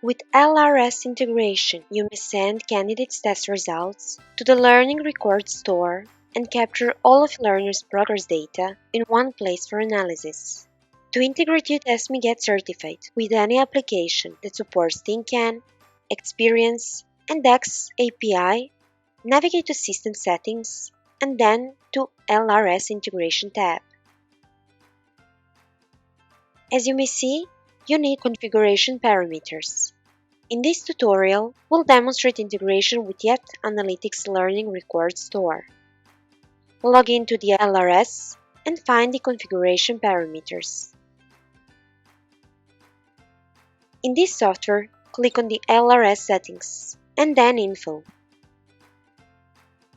With LRS integration, you may send candidates' test results to the Learning Record Store and capture all of learners' progress data in one place for analysis. To integrate YouTestMe GetCertified with any application that supports ThinkCan, Experience, and xAPI, navigate to System Settings and then to LRS Integration tab. As you may see, you need configuration parameters. In this tutorial, we'll demonstrate integration with YetAnalytics Learning Record Store. Log into the LRS and find the configuration parameters. In this software, click on the LRS settings and then Info.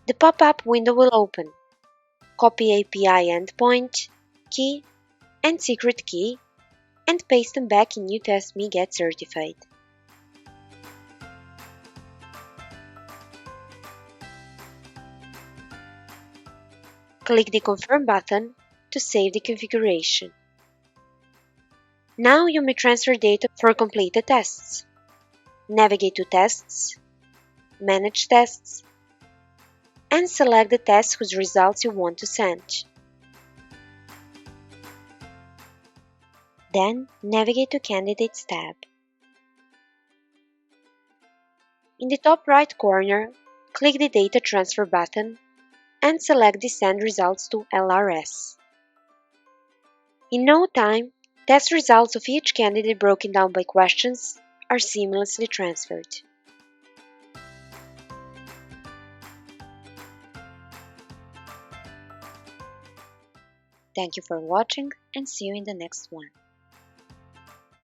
The pop-up window will open. Copy API endpoint, key, and secret key and paste them back in YouTestMe GetCertified. Click the Confirm button to save the configuration. Now you may transfer data for completed tests. Navigate to Tests, Manage Tests, and select the test whose results you want to send. Then navigate to Candidates tab. In the top right corner, click the Data Transfer button and select the Send Results to LRS. In no time, test results of each candidate broken down by questions are seamlessly transferred. Thank you for watching and see you in the next one.